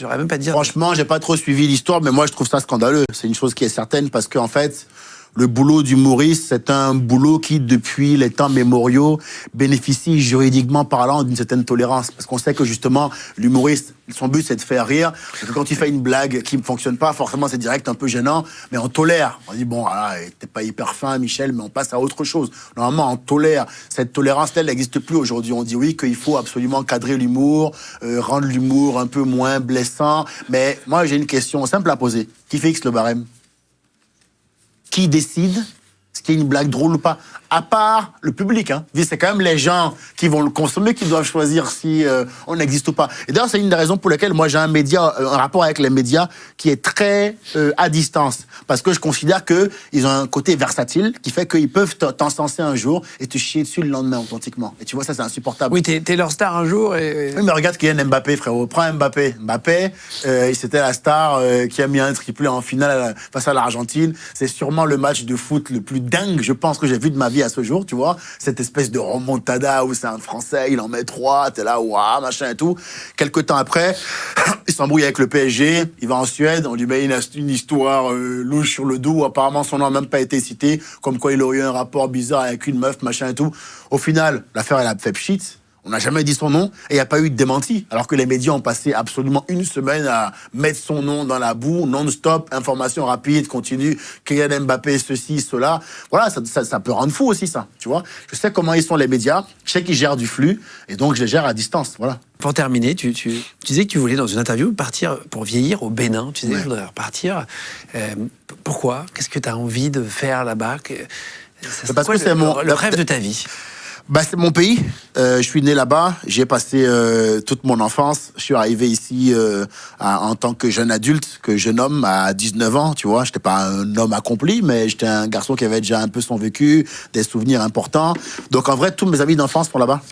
J'aurais même pas dire. Franchement, j'ai pas trop suivi l'histoire, mais moi, je trouve ça scandaleux. C'est une chose qui est certaine parce qu'en fait, le boulot d'humoriste, c'est un boulot qui, depuis les temps mémoriaux, bénéficie juridiquement parlant d'une certaine tolérance. Parce qu'on sait que justement, l'humoriste, son but, c'est de faire rire. Et que quand tu fais une blague qui ne fonctionne pas, forcément, c'est direct un peu gênant, mais on tolère. On dit, bon, voilà, t'es pas hyper fin, Michel, mais on passe à autre chose. Normalement, on tolère. Cette tolérance, elle n'existe plus aujourd'hui. On dit oui, qu'il faut absolument cadrer l'humour, rendre l'humour un peu moins blessant. Mais moi, j'ai une question simple à poser. Qui fixe le barème ? Qui décide ce qui est une blague drôle ou pas? À part le public, hein. C'est quand même les gens qui vont le consommer qui doivent choisir si on existe ou pas. Et d'ailleurs, c'est une des raisons pour lesquelles moi j'ai un rapport avec les médias qui est très à distance. Parce que je considère qu'ils ont un côté versatile qui fait qu'ils peuvent t'encenser un jour et te chier dessus le lendemain authentiquement. Et tu vois, ça c'est insupportable. Oui, t'es leur star un jour et... Oui, mais regarde Kylian Mbappé, frérot. Prends Mbappé. Mbappé, c'était la star qui a mis un triplé en finale face à l'Argentine. C'est sûrement le match de foot le plus dingue, je pense, que j'ai vu de ma vie à ce jour, tu vois. Cette espèce de remontada où c'est un Français, il en met 3, t'es là, waouh, machin et tout. Quelques temps après, il s'embrouille avec le PSG, il va en Suède, on lui met une histoire louche sur le dos, apparemment son nom n'a même pas été cité, comme quoi il aurait eu un rapport bizarre avec une meuf, machin et tout. Au final, l'affaire, elle a fait pchit. On n'a jamais dit son nom et il n'y a pas eu de démenti. Alors que les médias ont passé absolument une semaine à mettre son nom dans la boue, non-stop, information rapide, continue, Kylian Mbappé, ceci, cela. Voilà, ça peut rendre fou aussi, ça. Tu vois, je sais comment ils sont les médias, je sais qu'ils gèrent du flux et donc je les gère à distance. Voilà. Pour terminer, tu disais que tu voulais, dans une interview, partir pour vieillir au Bénin. Tu disais Ouais. que je voudrais repartir. Pourquoi? Qu'est-ce que tu as envie de faire là-bas? Parce que c'est le rêve de ta vie. Bah, c'est mon pays. Je suis né là-bas. J'ai passé toute mon enfance. Je suis arrivé ici en tant que jeune adulte, que jeune homme à 19 ans. Tu vois, j'étais pas un homme accompli, mais j'étais un garçon qui avait déjà un peu son vécu, des souvenirs importants. Donc en vrai, tous mes amis d'enfance sont là-bas.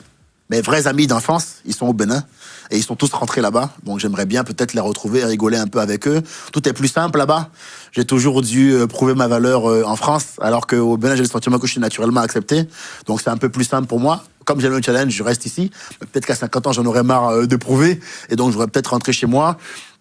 Mes vrais amis d'enfance, ils sont au Bénin et ils sont tous rentrés là-bas. Donc j'aimerais bien peut-être les retrouver et rigoler un peu avec eux. Tout est plus simple là-bas. J'ai toujours dû prouver ma valeur en France, alors qu'au Bénin, j'ai le sentiment que je suis naturellement accepté. Donc c'est un peu plus simple pour moi. Comme j'aime le challenge, je reste ici. Peut-être qu'à 50 ans, j'en aurais marre de prouver. Et donc je voudrais peut-être rentrer chez moi.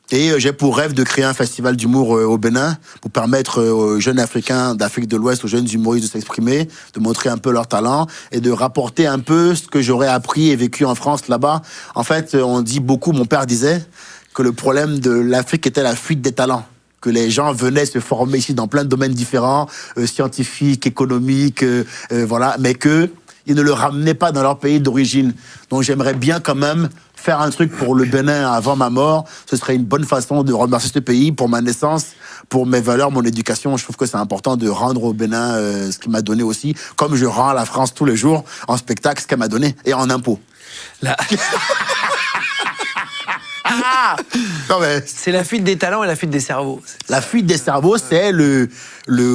Et j'ai pour rêve de créer un festival d'humour au Bénin pour permettre aux jeunes Africains d'Afrique de l'Ouest, aux jeunes humoristes de s'exprimer, de montrer un peu leur talent et de rapporter un peu ce que j'aurais appris et vécu en France là-bas. En fait, on dit beaucoup, mon père disait, que le problème de l'Afrique était la fuite des talents. Que les gens venaient se former ici dans plein de domaines différents, scientifiques, économiques, voilà, mais que ils ne le ramenaient pas dans leur pays d'origine. Donc j'aimerais bien quand même faire un truc pour le Bénin avant ma mort. Ce serait une bonne façon de remercier ce pays pour ma naissance, pour mes valeurs, mon éducation. Je trouve que c'est important de rendre au Bénin ce qu'il m'a donné aussi, comme je rends à la France tous les jours en spectacle ce qu'elle m'a donné et en impôts. Là. Non, mais C'est la fuite des talents et la fuite des cerveaux. la fuite des cerveaux, c'est le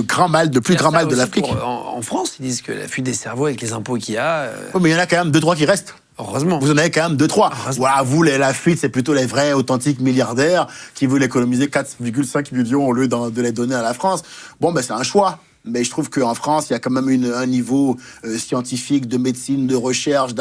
grand mal, le plus grand mal de l'Afrique. En France, ils disent que la fuite des cerveaux avec les impôts qu'il y a... Oui, mais il y en a quand même 2-3 qui restent. Heureusement. Vous en avez quand même 2-3. Voilà, vous, la fuite, c'est plutôt les vrais, authentiques milliardaires qui veulent économiser 4,5 millions au lieu de les donner à la France. Bon, ben c'est un choix. Mais je trouve qu'en France, il y a quand même un niveau scientifique, de médecine, de recherche,